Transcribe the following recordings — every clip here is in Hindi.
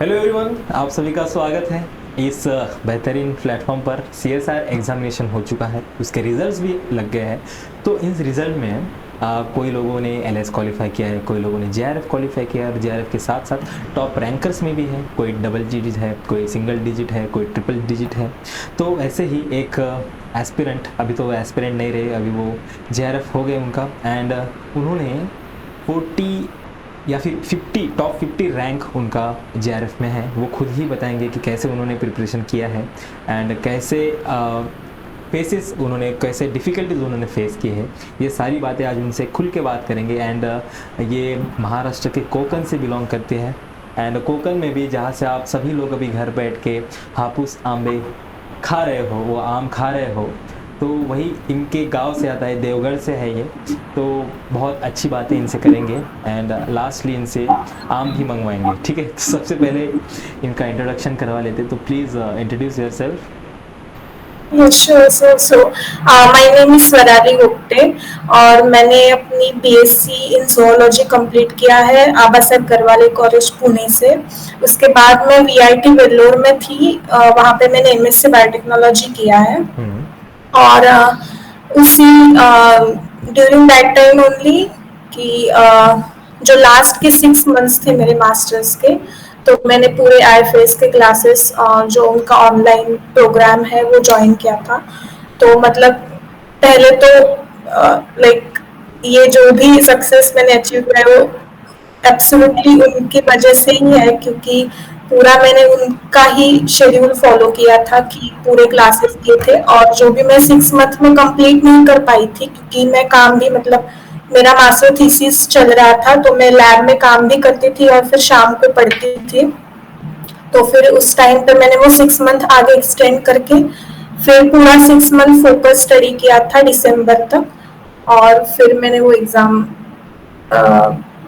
हेलो एवरीवन, आप सभी का स्वागत है इस बेहतरीन प्लेटफॉर्म पर। सीएसआर एग्जामिनेशन हो चुका है, उसके रिजल्ट्स भी लग गए हैं। तो इस रिज़ल्ट में कोई लोगों ने एलएस क्वालिफाई किया है, कोई लोगों ने जेआरएफ क्वालिफाई किया है और जेआरएफ के साथ साथ टॉप रैंकर्स में भी है। कोई डबल डिजिट है, कोई सिंगल डिजिट है, कोई ट्रिपल डिजिट है। तो ऐसे ही एक एस्पिरेंट, अभी तो वो एस्पिरेंट नहीं रहे, अभी वो जेआरएफ हो गए उनका। एंड उन्होंने 40 या फिर 50 टॉप 50 रैंक उनका जेआरएफ में है। वो खुद ही बताएंगे कि कैसे उन्होंने प्रिपरेशन किया है एंड कैसे फेसेस उन्होंने, कैसे डिफ़िकल्टीज उन्होंने फेस किए हैं। ये सारी बातें आज उनसे खुल के बात करेंगे। एंड ये महाराष्ट्र के कोकण से बिलोंग करते हैं। एंड कोकण में भी, जहाँ से आप सभी लोग अभी घर बैठ के हापुस आंबे खा रहे हो, वो आम खा रहे हो, तो वही इनके गांव से आता है, देवगढ़ से है ये। तो बहुत अच्छी बातें इनसे करेंगे एंड लास्टली इनसे आम भी मंगवाएंगे। ठीक है, तो सबसे पहले इनका इंट्रोडक्शन करवा लेते, तो please introduce yourself. Sure, sure. My name is Swarali Gupte और मैंने अपनी बीएससी इन zoology कंप्लीट किया है आबासाहेब गरवाले कॉलेज पुणे से। उसके बाद मैं वीआईटी वेल्लोर में थी, वहाँ पे मैंने एमएससी बायोटेक्नोलॉजी किया है। और उसी ड्यूरिंग दैट टाइम ओनली कि जो लास्ट के 6 मंथ्स थे मेरे मास्टर्स के, तो मैंने पूरे आईएफएस के क्लासेस जो उनका ऑनलाइन प्रोग्राम है वो ज्वाइन किया था। तो मतलब पहले तो लाइक ये जो भी सक्सेस मैंने अचीव किया है वो एब्सोल्युटली उनकी वजह से ही है, क्योंकि पूरा मैंने उनका ही शेड्यूल फॉलो किया था कि पूरे क्लासेस किए थे। और जो भी मैं 6 मंथ में कंप्लीट नहीं कर पाई थी, क्योंकि मैं काम भी, मतलब मेरा मास्टर थीसिस चल रहा था, तो मैं लैब में काम भी करती थी और फिर शाम को पढ़ती थी। तो फिर उस टाइम पे मैंने वो 6 मंथ आगे एक्सटेंड करके फिर पूरा 6 मंथ फोकस स्टडी किया था दिसंबर तक। और फिर मैंने वो एग्ज़ाम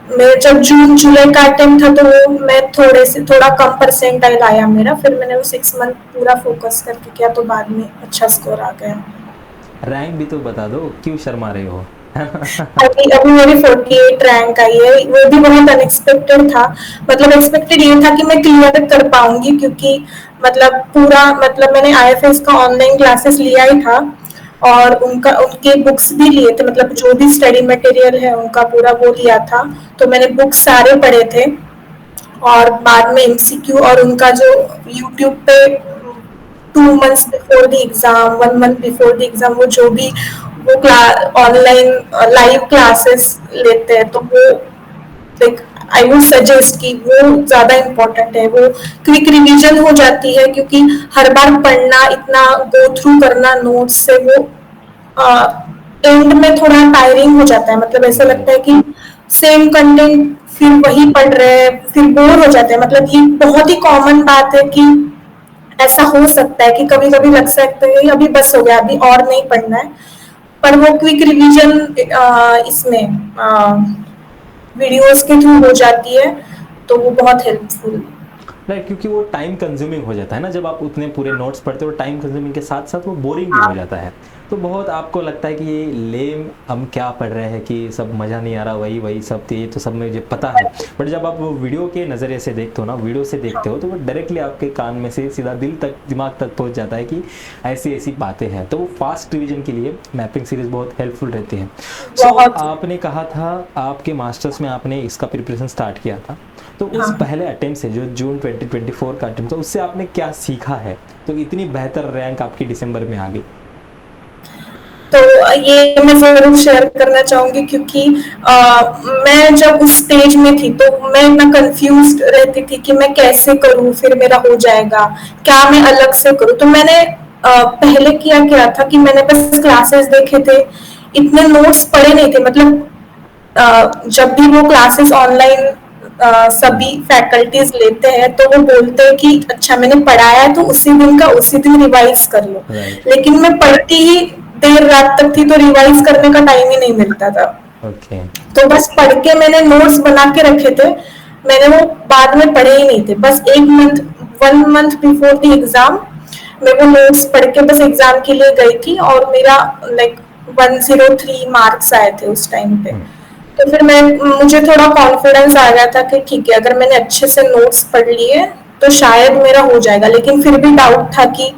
मैं जब जून जुलाई का अटेम्प्ट था, तो वो मैं थोड़ा कम परसेंटाइल आया मेरा। फिर मैंने वो 6 मंथ पूरा फोकस करके किया, तो बाद में अच्छा स्कोर आ गया। रैंक भी तो बता दो, क्यों शर्मा रहे हो? अभी मेरी 48 रैंक आई है। वो भी बहुत अनएक्सपेक्टेड था। मतलब एक्सपेक्टेड ये था कि मैं क्लियर कर पाऊंगी, क्योंकि मतलब पूरा, मतलब मैंने आईएफएस का ऑनलाइन क्लासेस लिया ही था और उनके बुक्स भी लिए थे। मतलब जो भी स्टडी मटेरियल है उनका पूरा वो लिया था, तो मैंने बुक्स सारे पढ़े थे। और बाद में एमसीक्यू और उनका जो यूट्यूब पे 2 months before the exam, 1 month before the exam, वो जो भी वो ऑनलाइन लाइव क्लासेस लेते हैं, तो वो लाइक आई वुड सजेस्ट कि वो ज़्यादा इम्पोर्टेंट है। वो क्विक रिवीजन हो जाती है, क्योंकि हर बार पढ़ना, इतना गो थ्रू करना नोट्स से, वो एंड में थोड़ा टायरिंग हो जाता है। मतलब ऐसा लगता है कि सेम कंटेंट फिर वही पढ़ रहे हैं, फिर बोर हो जाते हैं। मतलब ये बहुत ही कॉमन बात है कि ऐसा हो सकता है कि कभी कभी लग सकता है कि अभी बस हो गया, अभी और नहीं पढ़ना है। पर वो क्विक रिवीजन इसमें वीडियोस के थ्रू हो जाती है, तो वो बहुत हेल्पफुल। राइट, क्योंकि वो टाइम कंज्यूमिंग हो जाता है ना, जब आप उतने पूरे नोट्स पढ़ते हो, टाइम कंज्यूमिंग के साथ साथ वो बोरिंग भी हो जाता है। तो बहुत आपको लगता है कि ये लेम, हम क्या पढ़ रहे हैं, कि सब मज़ा नहीं आ रहा, वही वही सब, ये तो सब मुझे पता है। बट जब आप वो वीडियो के नज़रिए से देखते हो ना, वीडियो से देखते हो, तो वो डायरेक्टली आपके कान में से सीधा दिल तक, दिमाग तक पहुंच जाता है कि ऐसी ऐसी बातें हैं। तो वो फास्ट रिवीजन के लिए मैपिंग सीरीज बहुत हेल्पफुल रहती है। सो आपने कहा था आपके मास्टर्स में आपने इसका प्रिपरेशन स्टार्ट किया था, तो उस पहले अटेम्प्ट से, जो जून 2024 का अटेम्प्ट था, उससे आपने क्या सीखा है तो इतनी बेहतर रैंक आपकी दिसंबर में आ गई? तो ये मैं जरूर शेयर करना चाहूंगी, क्योंकि मैं जब उस स्टेज में थी तो मैं इतना कंफ्यूज रहती थी कि मैं कैसे करूं, फिर मेरा हो जाएगा, क्या मैं अलग से करूं। तो मैंने पहले क्या था कि मैंने बस क्लासेस देखे थे, इतने नोट्स पढ़े नहीं थे। मतलब जब भी वो क्लासेस ऑनलाइन सभी फैकल्टीज लेते हैं, तो वो बोलते हैं कि अच्छा मैंने पढ़ाया है, तो उसी दिन का उसी दिन रिवाइज कर लो। लेकिन मैं पढ़ती ही देर रात तक थी, तो रिवाइज करने का टाइम ही नहीं मिलता था। तो बस पढ़ के मैंने नोट्स बना के रखे थे, मैंने वो बाद में पढ़े ही नहीं थे। बस 1 मंथ बिफोर द एग्जाम मैं वो नोट्स पढ़ के बस एग्जाम के लिए गई थी, और मेरा लाइक 103 मार्क्स आए थे उस टाइम पे। तो फिर मुझे थोड़ा कॉन्फिडेंस आ गया था कि ठीक है, अगर मैंने अच्छे से नोट्स पढ़ लिए तो शायद मेरा हो जाएगा, लेकिन फिर भी डाउट था कि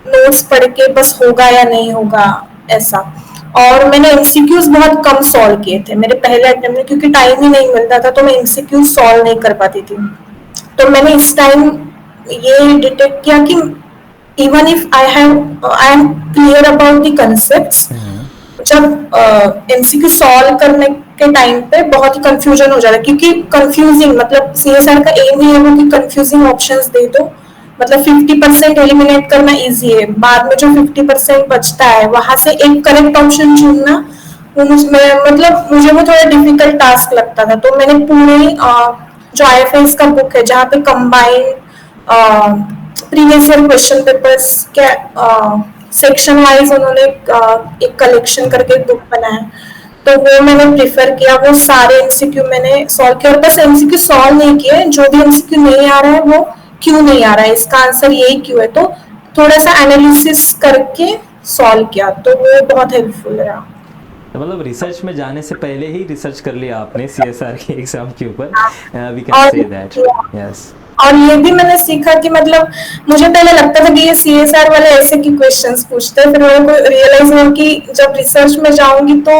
नोट्स पढ़ के बस होगा या नहीं होगा ऐसा। और मैंने एमसीक्यूज बहुत कम सॉल्व किए थे मेरे पहले अटेम्प्ट में, क्योंकि टाइम ही नहीं मिलता था, तो मैं एमसीक्यूज सॉल्व नहीं कर पाती थी। तो मैंने इस टाइम ये डिटेक्ट किया कि even if I am clear about the concepts, जब एमसीक्यू सॉल्व करने के टाइम पे बहुत ही कंफ्यूजन हो जाता है, क्योंकि कंफ्यूजिंग मतलब सीएसआर का एम ही है वो कि कंफ्यूजिंग ऑप्शंस दे दो, मतलब 50% एलिमिनेट करना इजी है, बाद में जो 50% बचता है वहां से एक करेक्ट ऑप्शन चुनना वो मतलब मुझे वो थोड़ा डिफिकल्ट टास्क लगता था। तो मैंने पूरे जो आईएफएस का बुक है जहाँ पे combined previous year question papers के सेक्शन वाइज उन्होंने एक कलेक्शन करके एक बुक बनाया, तो वो मैंने प्रेफर किया, वो सारे एमसीक्यू मैंने सॉल्व किया। और बस एमसीक्यू सॉल्व नहीं किए, जो भी एमसीक्यू नहीं आ रहा है वो क्यों नहीं आ रहा है, इसका आंसर यही क्यों है, तो थोड़ा सा एनालिसिस करके सॉल्व किया, तो वो बहुत हेल्पफुल रहा। तो मतलब रिसर्च में जाने से पहले ही रिसर्च कर लिया आपने सीएसआर के एग्जाम के ऊपर, we can say that. Yes. और ये भी मैंने सीखा कि मतलब मुझे पहले लगता था कि ये सीएसआर वाले ऐसे की क्वेश्चंस पूछते हैं, फिर मेरे को रियलाइज हुआ कि जब रिसर्च में जाऊंगी तो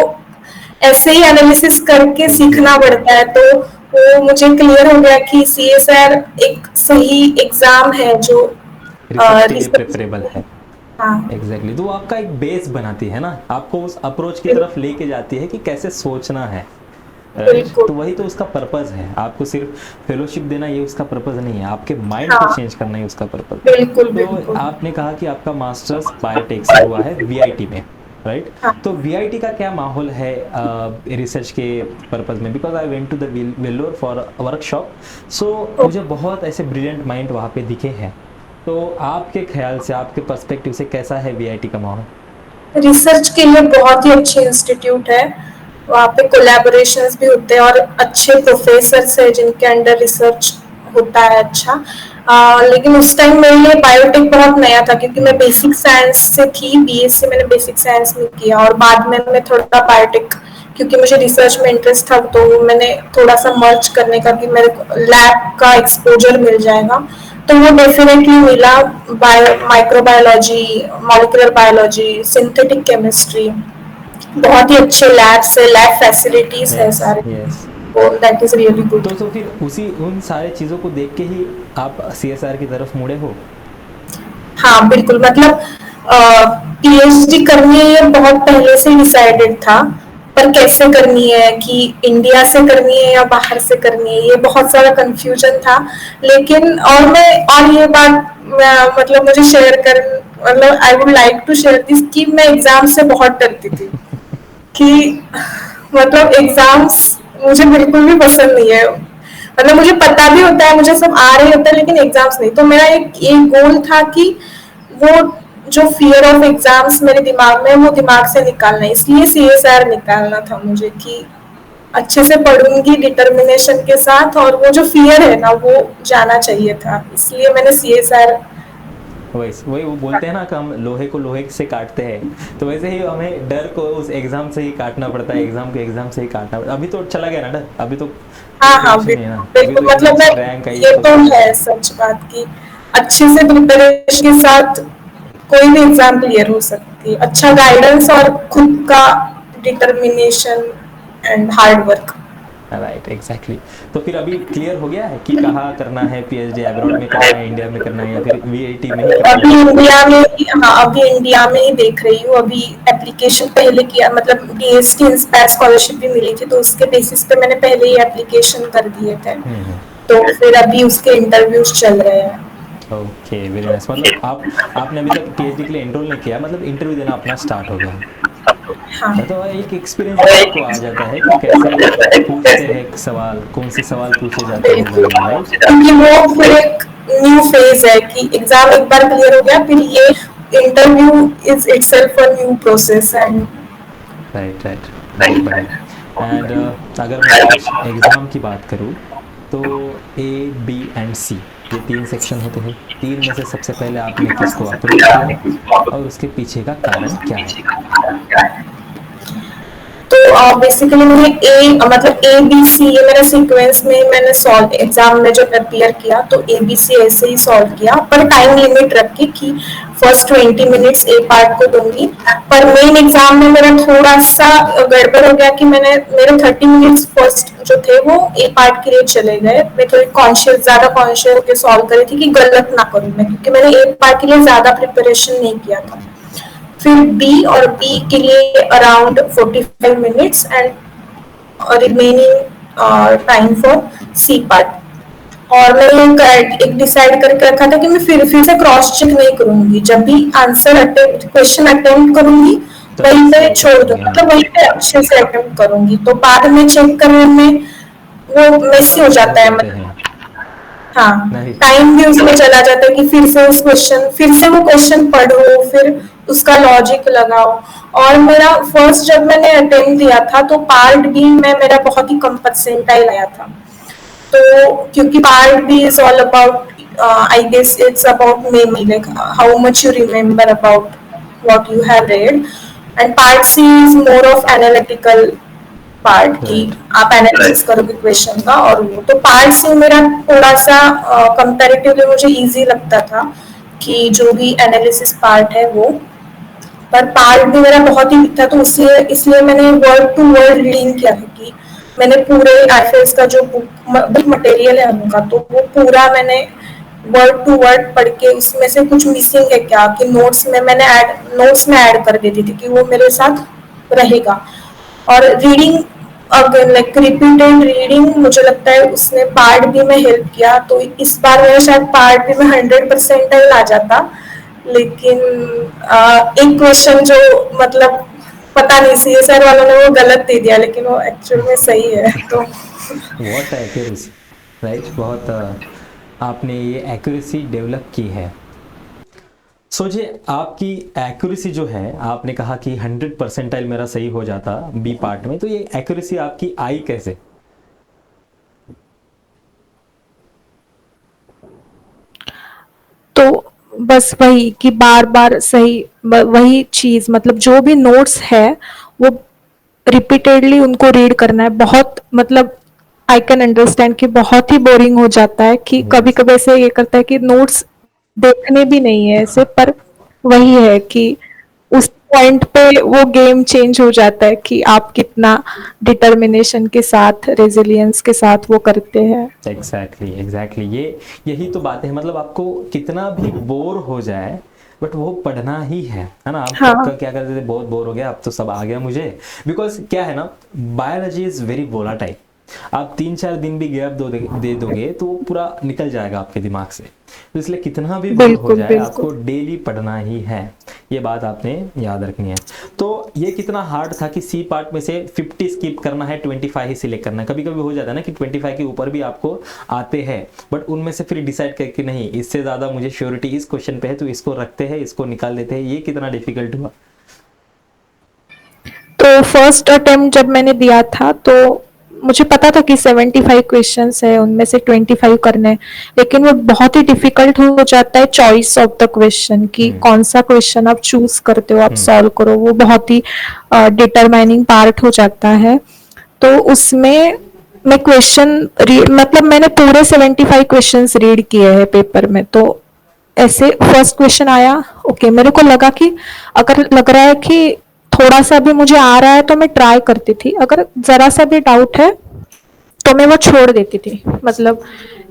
ऐसे ही एनालिसिस करके सीखना पड़ता है, तो वो मुझे क्लियर हो गया कि सीएसआर एक सही एग्जाम है जो रिसर्च के लिए प्रेफरेबल है। हाँ एग्जैक्टली, तो वो आपका एक बेस बनाती है ना, आपको उस अप्रोच की तरफ लेके जाती है कि कैसे सोचना है, राइट? तो वही तो उसका पर्पस है, आपको सिर्फ फेलोशिप देना ये उसका पर्पस नहीं है, आपके माइंड को चेंज करना ही उसका पर्पस है। तो आपने कहा कि आपका मास्टर्स बायोटेक से हुआ है वीआईटी में, राइट? तो वीआईटी का क्या माहौल है रिसर्च के पर्पस में? Because I went to the Vellore for workshop, so मुझे बहुत ऐसे ब्रिलियंट माइंड वहाँ पे दिखे हैं, तो आपके ख्याल से, आपके पर्सपेक्टिव से कैसा है वीआईटी का माहौल? रिसर्च के लिए बहुत ही अच्छे इंस्टीट्यूट है, वहाँ पे कोलैबोरेशंस भी होते हैं और अच्छे प्रोफेसर्स हैं जिनके अंडर रिसर्च होता है अच्छा। लेकिन उस टाइम मेरे लिए बायोटेक बहुत नया था, क्योंकि मैं बेसिक साइंस से थी, बीएससी मैंने बेसिक साइंस में किया, और बाद में मैं थोड़ा बायोटेक, क्योंकि मुझे रिसर्च में इंटरेस्ट था, तो मैंने थोड़ा सा मर्ज करने का कि मेरे को लैब का एक्सपोजर मिल जाएगा, तो वो डेफिनेटली मिला। Microbiology, molecular biology, synthetic chemistry, बहुत ही अच्छे लैब्स है, लैब फैसिलिटीज है सारे, तो दैट इज रियली गुड। तो फिर उसी उन सारे चीज़ों को देख के ही आप सीएसआर की तरफ मुड़े हो? हाँ बिल्कुल, मतलब पीएचडी करनी है ये बहुत पहले से डिसाइडेड था, पर कैसे करनी है, कि इंडिया से करनी है या बाहर से करनी है, ये बहुत सारा कंफ्यूजन था। लेकिन और ये बात मतलब मुझे शेयर कर, मतलब I would like to share this, कि मैं एग्जाम से बहुत डरती थी कि मतलब एग्जाम्स मुझे बिल्कुल भी पसंद नहीं है, मतलब मुझे पता भी होता है, मुझे सब आ रही होता है, लेकिन एग्जाम्स नहीं। तो मेरा एक गोल था कि वो जो फियर ऑफ एग्जाम्स मेरे दिमाग में, वो दिमाग से निकालना है, इसलिए सीएसआर निकालना था मुझे, कि अच्छे से पढ़ूंगी डिटर्मिनेशन के साथ, और वो जो फियर है ना वो जाना चाहिए था, इसलिए मैंने सीएसआर। वही वो बोलते हैं ना कि हम लोहे को लोहे से काटते हैं, तो वैसे ही हमें डर को उस एग्जाम से ही काटना पड़ता है, एग्जाम को एग्जाम से ही काटना पड़ता है। अभी तो चला गया ना डर, अभी तो हाँ बिल्कुल, मतलब मैं ये तो है सच बात की, अच्छे से प्रिपरेशन के साथ कोई भी एग्जाम क्लियर हो सकती है, अच्छा गाइडेंस और खुद का determination and hard work. Right, exactly. तो फिर अभी क्लियर हो गया है कि कहाँ करना है, पीएचडी अब्रॉड में करना है, इंडिया में करना है, या फिर वीआईटी में ही करना है? अभी इंडिया में ही, हाँ अभी इंडिया में ही देख रही हूँ। अभी एप्लीकेशन पहले किया, मतलब डीएसटी इंस्पायर स्कॉलरशिप भी मिली थी, तो उसके बेसिस पे मैंने पहले ही एप्लीकेशन कर दिए थे, तो फिर अभी उसके इंटरव्यूज चल रहे हैं। Okay, very nice. मतलब आपने अभी तक पीएचडी के लिए एनरोल नहीं किया, मतलब इंटरव्यू देना अपना स्टार्ट हो गया? हाँ। तो एक एक्सपीरियंस आपको आ जाता है कि कैसे पूछते हैं सवाल, कौन से सवाल पूछे जाते हैं, राइट? क्योंकि वो फिर एक न्यू फेज है कि एग्जाम एक बार क्लियर हो गया, फिर ये interview is itself a new process. And right, and अगर मैं आज एग्जाम की बात करूँ तो ए, बी एंड सी, ये 3 सेक्शन होते हैं। 3 में से सबसे पहले आपने किसको अप्रोच किया और उसके पीछे का कारण क्या है? तो बेसिकली मैंने ए मतलब ए बी सी ये मेरा सीक्वेंस में मैंने सॉल्व एग्जाम में जब अपियर किया तो ए बी सी ऐसे ही सॉल्व किया, पर टाइम लिमिट रखी कि फर्स्ट 20 मिनट्स ए पार्ट को दूंगी। पर मेन एग्जाम में मेरा थोड़ा सा गड़बड़ हो गया कि मेरे 30 मिनट्स फर्स्ट जो थे वो ए पार्ट के लिए चले गए। मैं थोड़ी ज्यादा कॉन्शियस होकर सॉल्व करी थी कि गलत ना करूँ मैं, क्योंकि मैंने ए पार्ट के लिए ज्यादा प्रिपरेशन नहीं किया था। फिर बी और बी के लिए around 45 minutes and remaining time for C part. और मैंने एक डिसाइड करके रखा था कि मैं फिर से क्रॉस चेक नहीं करूंगी, जब भी आंसर अटेम्प्ट क्वेश्चन अटेम्प्ट करूंगी तो वहीं पे सही छोड़ दूँ, करूंगी, हाँ। मतलब वहीं पे अच्छे से अटेम्प्ट करूंगी, तो बाद में चेक करने में वो मेसी हो जाता है। जाते हैं। हाँ, नहीं, टाइम भी उसमें चला जाता है कि फिर से वो क्वेश्चन पढ़ो, फिर उसका लॉजिक लगाओ। और मेरा फर्स्ट जब मैंने अटेम्प्ट दिया था तो पार्ट बी में मेरा बहुत ही कम परसेंटाइल आया था। तो क्योंकि part B is all about I guess it's about memory, like how much you remember about what you have read, and part C is more of analytical part की राइट। आप एनालिसिस करोगे क्वेश्चन का। और वो तो पार्ट से मेरा थोड़ा सा कंपैरेटिवली मुझे इजी लगता था कि जो भी एनालिसिस पार्ट है वो, पर पार्ट भी मेरा बहुत ही वीक था, तो इसलिए मैंने वर्ड टू वर्ड रीडिंग किया था कि मैंने पूरे आईएफएस का जो बुक मटेरियल है उनका, तो वो पूरा मैंने वर्ड टू वर्ड पढ़ के उसमें से कुछ मिसिंग है क्या कि नोट्स में ऐड कर देती थी कि वो मेरे साथ रहेगा। और रीडिंग अगर लाइक रिपीटेड रीडिंग मुझे लगता है उसने पार्ट बी में हेल्प किया, तो इस बार मेरा शायद पार्ट बी में 100% आ जाता। लेकिन एक क्वेश्चन जो मतलब पता नहीं सी सर वालों ने वो गलत दे दिया, लेकिन वो एक्चुअल में सही है। तो व्हाट एक्यूरेसी, राइट। बहुत आपने ये एक्यूरेसी डेवलप की है। सोचिए आपकी एक्यूरेसी जो है, आपने कहा कि 100% मेरा सही हो जाता बी पार्ट में, तो ये एक्यूरेसी आपकी आई कैसे? तो बस वही कि बार बार सही वही चीज, मतलब जो भी नोट्स है वो रिपीटेडली उनको रीड करना है। बहुत मतलब आई कैन अंडरस्टैंड कि बहुत ही बोरिंग हो जाता है कि कभी कभी ऐसे ये करता है कि नोट्स देखने भी नहीं है ऐसे, पर वही है कि उस पॉइंट पे वो गेम चेंज हो जाता है कि आप कितना डिटर्मिनेशन के साथ, रेजिलियंस के साथ वो करते हैं। एग्जैक्टली ये यही तो बात है। मतलब आपको कितना भी बोर हो जाए बट वो पढ़ना ही है ना। आप हाँ। क्या करते थे, बहुत बोर हो गया अब तो सब आ गया मुझे, बिकॉज क्या है ना, बायोलॉजी इज वेरी वोलाटाइल। आप 3-4 दिन भी गैप दे दोगे तो वो पूरा निकल जाएगा आपके दिमाग से। तो इसलिए कितना भी बोर हो जाए आपको डेली पढ़ना ही है, ये बात आपने याद रखनी है। तो ये कितना हार्ड था कि सी पार्ट में से 50 स्किप करना है, 25 ही सिलेक्ट करना है। कभी कभी हो जाता है ना कि 25 के ऊपर भी आपको आते हैं, बट उनमें से फिर डिसाइड करके नहीं, इससे ज्यादा मुझे श्योरिटी इस क्वेश्चन पे है तो इसको रखते हैं, इसको निकाल देते हैं। ये कितना डिफिकल्ट हुआ? तो फर्स्ट अटेम्प्ट जब मैंने दिया था तो मुझे पता था कि 75 क्वेश्चंस है, उनमें से 25 करने हैं, लेकिन वो बहुत ही डिफिकल्ट हो जाता है चॉइस ऑफ द क्वेश्चन कि कौन सा क्वेश्चन आप चूज करते हो, आप सॉल्व करो। वो बहुत ही डिटरमाइनिंग पार्ट हो जाता है। तो उसमें मैं मतलब मैंने पूरे 75 क्वेश्चंस रीड किए हैं पेपर में। तो ऐसे फर्स्ट क्वेश्चन आया, ओके मेरे को लगा कि अगर लग रहा है कि थोड़ा सा भी मुझे आ रहा है तो मैं ट्राई करती थी, अगर जरा सा भी डाउट है तो मैं वो छोड़ देती थी, मतलब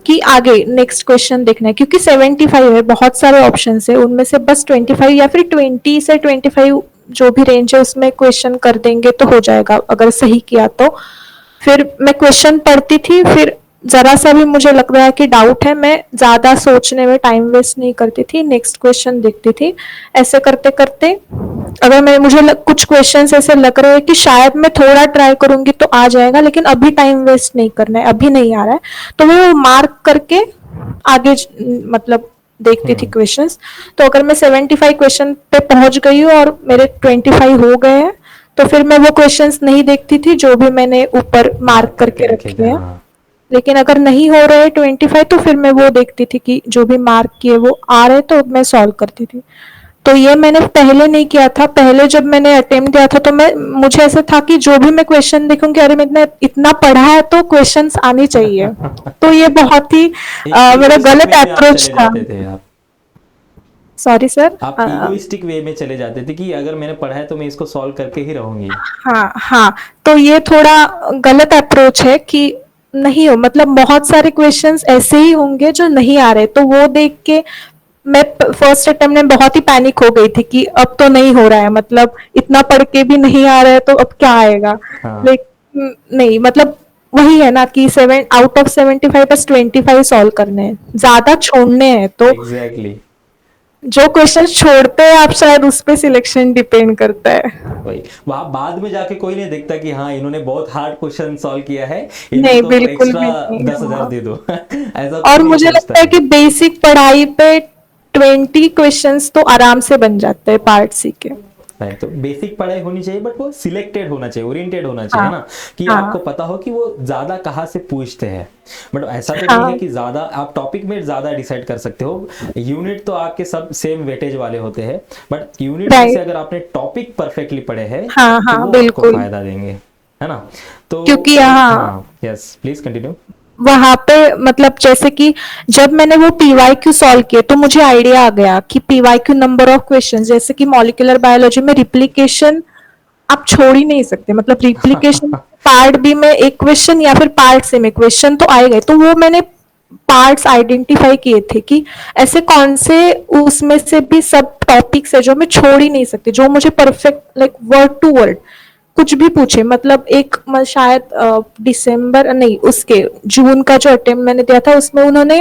कि आगे नेक्स्ट क्वेश्चन देखना है। क्योंकि 75 है, बहुत सारे ऑप्शन है, उनमें से बस 25 या फिर 20 से 25 जो भी रेंज है उसमें क्वेश्चन कर देंगे तो हो जाएगा अगर सही किया तो। फिर मैं क्वेश्चन पढ़ती थी, फिर जरा सा भी मुझे लग रहा है कि डाउट है, मैं ज्यादा सोचने में टाइम वेस्ट नहीं करती थी, नेक्स्ट क्वेश्चन देखती थी। ऐसे करते करते अगर कुछ क्वेश्चंस ऐसे लग रहे हैं कि शायद मैं थोड़ा ट्राई करूंगी तो आ जाएगा, लेकिन अभी टाइम वेस्ट नहीं करना है, अभी नहीं आ रहा है, तो वो मार्क करके आगे मतलब देखती थी क्वेश्चंस। तो अगर मैं 75 क्वेश्चन पे पहुंच गई हूँ और मेरे 25 हो गए हैं तो फिर मैं वो क्वेश्चंस नहीं देखती थी जो भी मैंने ऊपर मार्क करके रखे हैं। लेकिन अगर नहीं हो रहे 25 तो फिर मैं वो देखती थी कि जो भी मार्क किए वो आ रहे तो मैं सॉल्व करती थी। तो ये मैंने पहले नहीं किया था। पहले जब मैंने अटेम्प्ट दिया था तो मैं मुझे ऐसा था कि जो भी मैं क्वेश्चन देखूंगी, अरे मैंने इतना पढ़ा है तो क्वेश्चंस आने चाहिए। तो ये बहुत ही एक मेरा इगोइस्टिक गलत वे में आप अप्रोच चले था। जाते थे आप। Sorry sir. आप इगोइस्टिक वे में चले जाते थे कि अगर मैंने पढ़ा है तो मैं इसको सॉल्व करके ही रहूंगी। हाँ हाँ, तो ये थोड़ा गलत अप्रोच है कि नहीं हो, मतलब बहुत सारे क्वेश्चंस ऐसे ही होंगे जो नहीं आ रहे, तो वो देख के मैं फर्स्ट अटेम्प्ट में बहुत ही पैनिक हो गई थी कि अब तो नहीं हो रहा है, मतलब इतना पढ़ के भी नहीं आ रहा है तो अब क्या आएगा। हाँ लेकिन नहीं, मतलब वही है ना कि 7 आउट ऑफ 75 बस 25 सॉल्व करने हैं, ज्यादा छोड़ने हैं। तो एग्जैक्टली। जो क्वेश्चन छोड़ते हैं आप, शायद उस पे सिलेक्शन डिपेंड करता है। वही वहां बाद में जाके कोई नहीं देखता कि हाँ इन्होंने बहुत हार्ड क्वेश्चन सॉल्व किया है, इनको नहीं, तो बिल्कुल एक्स्ट्रा भी नहीं। 10,000 हाँ। दे दो ऐसा कोई और नहीं मुझे सोचता लगता है है। कि बेसिक पढ़ाई पे 20 क्वेश्चंस तो आराम से बन जाते हैं पार्ट सी के। नहीं तो बेसिक पढ़ाई होनी चाहिए, बट वो सिलेक्टेड होना चाहिए, ओरिएंटेड होना चाहिए, हाँ है ना, कि आपको हाँ पता हो कि वो ज्यादा कहाँ से पूछते हैं। बट ऐसा तो नहीं है हाँ कि ज्यादा आप टॉपिक में ज्यादा डिसाइड कर सकते हो। यूनिट तो आपके सब सेम वेटेज वाले होते हैं, बट यूनिट में से राइट। अगर आपने टॉपिक परफेक्टली पढ़े हैं हाँ तो हाँ वो आपको बिल्कुल। फायदा देंगे, है ना। तो क्योंकि हाँ, हाँ यस प्लीज कंटिन्यू। वहां पे मतलब जैसे कि जब मैंने वो पीवाई क्यू सॉल्व किए तो मुझे आइडिया आ गया कि P Y Q number of question, जैसे कि मॉलिक्यूलर बायोलॉजी में रिप्लिकेशन आप छोड़ ही नहीं सकते, मतलब रिप्लिकेशन पार्ट बी में एक क्वेश्चन या फिर पार्ट सी में क्वेश्चन तो आएगा ही। तो वो मैंने पार्ट्स आइडेंटिफाई किए थे कि ऐसे कौन से उसमें से भी सब टॉपिक्स है जो मैं छोड़ ही नहीं सकती, जो मुझे perfect like word to word कुछ भी पूछे। मतलब एक शायद दिसंबर नहीं, उसके जून का जो अटेम्प्ट मैंने दिया था उसमें उन्होंने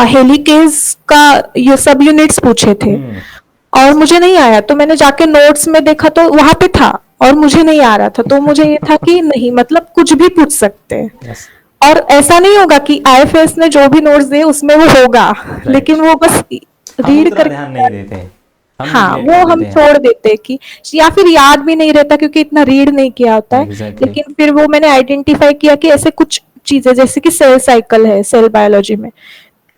हेलिकेज का ये सब यूनिट्स पूछे थे और मुझे नहीं आया, तो मैंने जाके नोट्स में देखा तो वहां पे था और मुझे नहीं आ रहा था। तो मुझे ये था कि नहीं, मतलब कुछ भी पूछ सकते हैं। यस और ऐसा नहीं होगा कि आईएफएस ने जो भी नोट्स दिए उसमें वो होगा, लेकिन वो बस हम रीड उतना कर, ध्यान नहीं देते हैं, हम हाँ निगलेक्ट वो कर हम देते हैं। छोड़ देते हैं कि, या फिर याद भी नहीं रहता क्योंकि इतना रीड नहीं किया होता है। एग्जैक्टली। लेकिन फिर वो मैंने आइडेंटिफाई किया कि ऐसे कुछ चीजें जैसे कि सेल साइकिल है, सेल बायोलॉजी में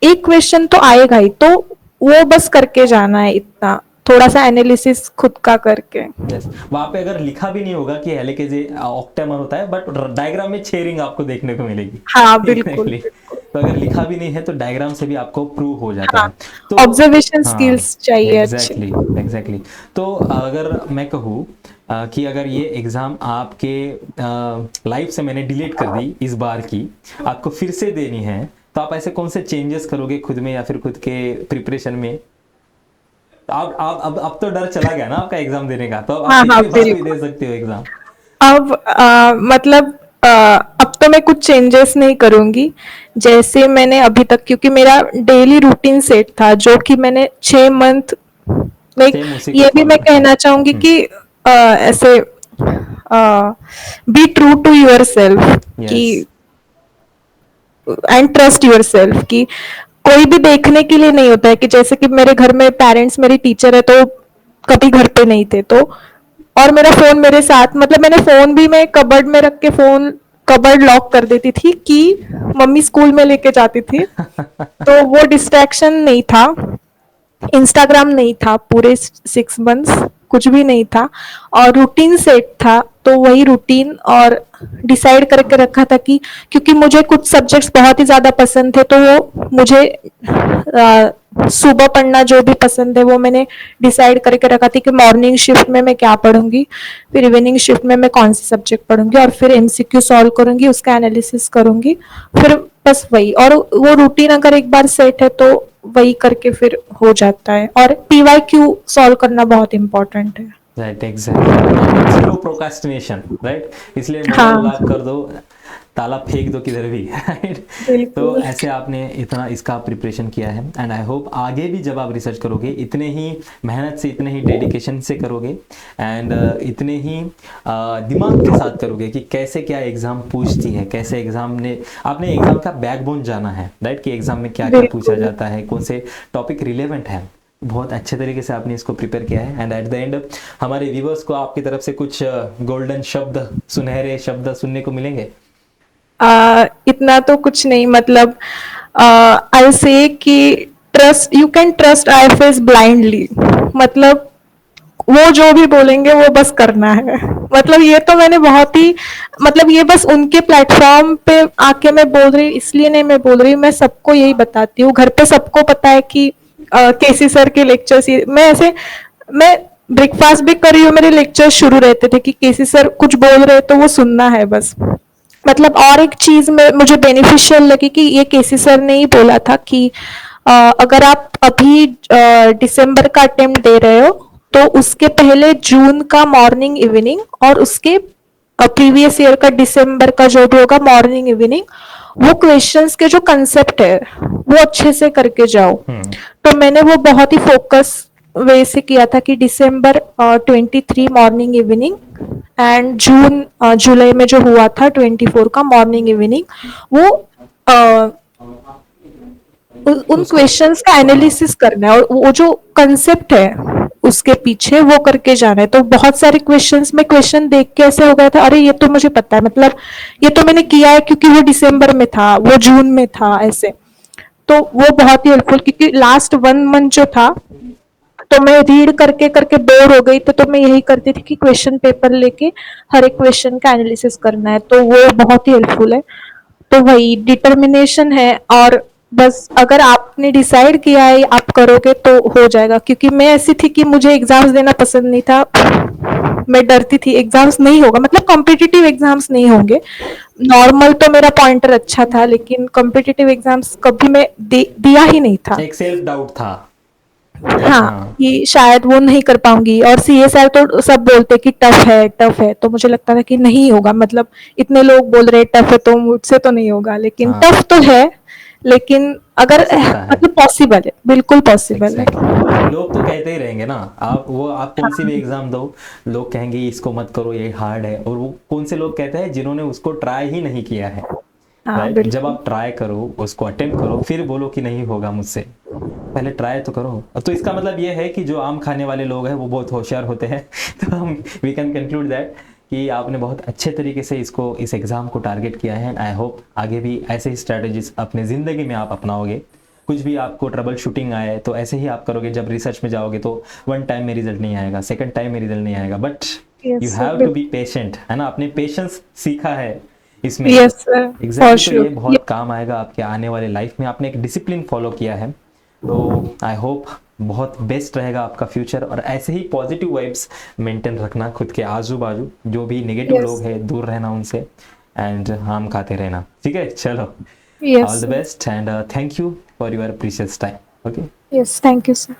एक क्वेश्चन तो आएगा ही, तो वो बस करके जाना है, इतना थोड़ा सा एनालिसिस खुद का करके। यस वहां पे अगर लिखा भी नहीं होगा कि हेलिकेज ऑक्टेमर होता है, बट डायग्राम में 6 रिंग आपको देखने को मिलेगी हाँ बिल्कुल Exactly. बिल्कुल। तो अगर लिखा भी नहीं है तो डायग्राम से भी आपको प्रूव हो जाता हाँ, है। तो ऑब्जर्वेशन हाँ स्किल्स चाहिए अच्छे। Exactly exactly. तो अगर मैं कहूँ कि अगर ये एग्जाम आपके लाइफ से मैंने डिलीट कर दी इस बार की, आपको फिर से देनी है, तो आप ऐसे कौन से चेंजेस करोगे खुद में या फिर खुद के प्रिपरेशन में? आप अब तो डर चला गया ना आपका एग्जाम देने का, तो आप हाँ हाँ पिछली बार भी बिल्कुल। दे सकते हो एग्जाम। अब मतलब अब तो मैं कुछ चेंजेस नहीं करूंगी जैसे मैंने अभी तक, क्योंकि मेरा डेली रूटीन सेट था जो कि मैंने 6 मंथ, लाइक सेम उसी को ये भी फॉलो मैं करते हैं। कहना चाहूंगी कि ऐसे be true to yourself कि yes and trust yourself कि कोई भी देखने के लिए नहीं होता है। कि जैसे कि मेरे घर में पेरेंट्स मेरी टीचर है तो कभी घर पे नहीं थे, तो और मेरा फोन मेरे साथ, मतलब मैंने फोन भी मैं कबर्ड में रख के फोन कबर्ड लॉक कर देती थी कि मम्मी स्कूल में लेके जाती थी, तो वो डिस्ट्रैक्शन नहीं था। इंस्टाग्राम नहीं था पूरे 6 मंथ्स, कुछ भी नहीं था और रूटीन सेट था। तो वही रूटीन और डिसाइड करके रखा था कि क्योंकि मुझे कुछ सब्जेक्ट्स बहुत ही ज्यादा पसंद थे, तो वो मुझे सुबह पढ़ना जो भी पसंद है वो मैंने डिसाइड करके रखा था कि मॉर्निंग शिफ्ट में मैं क्या पढ़ूंगी, फिर इवनिंग शिफ्ट में मैं कौन से सब्जेक्ट पढ़ूंगी और फिर एमसीक्यू सॉल्व करूंगी, उसका एनालिसिस करूंगी, फिर बस वही। और वो रूटीन अगर एक बार सेट है तो वही करके फिर हो जाता है। और पीवाई क्यू सॉल्व करना बहुत इंपॉर्टेंट है। Right exactly, zero procrastination, right, इसलिए मोबाइल हाँ लॉक कर दो, ताला फेंक दो किधर भी राइट। तो बिल्कुल। ऐसे आपने इतना इसका प्रिपरेशन किया है, एंड आई होप आगे भी जब आप रिसर्च करोगे इतने ही मेहनत से, इतने ही डेडिकेशन से करोगे, एंड इतने ही दिमाग के साथ करोगे कि कैसे क्या एग्जाम पूछती है, कैसे एग्जाम ने, आपने एग्जाम का बैकबोन जाना है, राइट, कि एग्जाम में क्या क्या पूछा बिल्कुल। जाता है, कौन से टॉपिक रिलेवेंट है। बहुत अच्छे तरीके से आपने इसको प्रिपेयर किया है, एंड एट द एंड हमारे व्यूवर्स को आपकी तरफ से कुछ गोल्डन शब्द, सुनहरे शब्द सुनने को मिलेंगे? इतना तो कुछ नहीं, मतलब आई से कि trust, you can trust IFS blindly. मतलब वो जो भी बोलेंगे वो बस करना है। मतलब ये तो मैंने बहुत ही, मतलब ये बस उनके प्लेटफॉर्म पे आके मैं बोल रही, इसलिए नहीं मैं बोल रही, मैं सबको यही बताती हूँ, घर पे सबको पता है कि केसी सर के लेक्चर्स, मैं ऐसे, मैं ब्रेकफास्ट भी कर रही हूँ, मेरे लेक्चर शुरू रहते थे कि केसी सर कुछ बोल रहे तो वो सुनना है बस। मतलब और एक चीज में मुझे बेनिफिशियल लगी कि ये केसी सर ने ही बोला था कि अगर आप अभी दिसंबर का अटेम्प्ट दे रहे हो तो उसके पहले जून का मॉर्निंग इवनिंग और उसके प्रीवियस ईयर का दिसंबर का जो भी होगा मॉर्निंग इवनिंग, वो क्वेश्चंस के जो कंसेप्ट है वो अच्छे से करके जाओ। तो मैंने वो बहुत ही फोकस वे से किया था कि दिसंबर 23 मॉर्निंग इवनिंग एंड जून जुलाई में जो हुआ था 24 का मॉर्निंग इवनिंग, वो उन क्वेश्चंस का एनालिसिस करना है और वो जो कंसेप्ट है उसके पीछे वो करके जाना है। तो बहुत सारे क्वेश्चंस में क्वेश्चन देख के ऐसे हो गया था, अरे ये तो मुझे पता है, मतलब ये तो मैंने किया है क्योंकि वो दिसंबर में था, वो जून में था, ऐसे। तो वो बहुत ही हेल्पफुल, क्योंकि लास्ट 1 मंथ जो था तो मैं रीड करके करके बोर हो गई थी, तो मैं यही करती थी कि क्वेश्चन पेपर लेके हर एक क्वेश्चन का एनालिसिस करना है, तो वो बहुत ही हेल्पफुल है। तो वही डिटर्मिनेशन है, और बस अगर आपने डिसाइड किया है आप करोगे तो हो जाएगा। क्योंकि मैं ऐसी थी कि मुझे एग्जाम्स देना पसंद नहीं था, मैं डरती थी एग्जाम्स नहीं होगा, मतलब कॉम्पिटिटिव एग्जाम्स नहीं होंगे। नॉर्मल तो मेरा पॉइंटर अच्छा था, लेकिन कॉम्पिटिटिव एग्जाम्स कभी मैं दिया ही नहीं था। एक सेल्फ डाउट था। हाँ, कि शायद वो नहीं कर पाऊंगी, और सीएसआर तो सब बोलते कि टफ है, तो मुझे लगता था कि नहीं होगा, मतलब इतने लोग बोल रहे टफ है तो मुझसे तो नहीं होगा, लेकिन हाँ। टफ तो है, लेकिन अगर हो सकता है। मतलब पॉसिबल है, बिल्कुल पॉसिबल है। Exactly. लोग तो कहते ही रहेंगे ना, आप कौन सी भी एग्जाम दो, लोग कहेंगे इसको मत करो ये हार्ड है, और वो कौन से लोग कहते हैं जिन्होंने उसको ट्राई ही नहीं किया है। हाँ राइट, जब बिल्कुल। आप ट्राई करो, उसको अटेम्प्ट करो, फिर बोलो कि नहीं होगा मुझसे, पहले ट्राई तो करो। तो इसका मतलब ये है कि जो आम खाने वाले लोग हैं वो बहुत होशियार होते हैं। तो हम वी कैन कंक्लूड दैट कि आपने बहुत अच्छे तरीके से इस एग्जाम को टारगेट किया है। आई होप आगे भी ऐसे ही स्ट्रेटजीज अपने ज़िंदगी में आप अपनाओगे। कुछ भी आपको ट्रबल शूटिंग आए तो ऐसे ही आप करोगे। जब रिसर्च में जाओगे तो 1 टाइम में रिजल्ट नहीं आएगा, 2nd टाइम में रिजल्ट नहीं आएगा, but you yes sir, have to be patient, है ना। आपने पेशेंस सीखा है इसमें। यस सर, फॉर एग्जैक्टली, तो ये श्योर। बहुत काम आएगा आपके आने वाले लाइफ में। आपने एक डिसिप्लिन फॉलो किया है, तो आई होप बहुत बेस्ट रहेगा आपका फ्यूचर। और ऐसे ही पॉजिटिव वाइब्स मेंटेन रखना खुद के आजू बाजू, जो भी नेगेटिव लोग यस, हैं दूर रहना उनसे, एंड आम खाते रहना। ठीक है, चलो, yes all the sir, best and thank you for your precious time. Okay. Yes, thank you sir.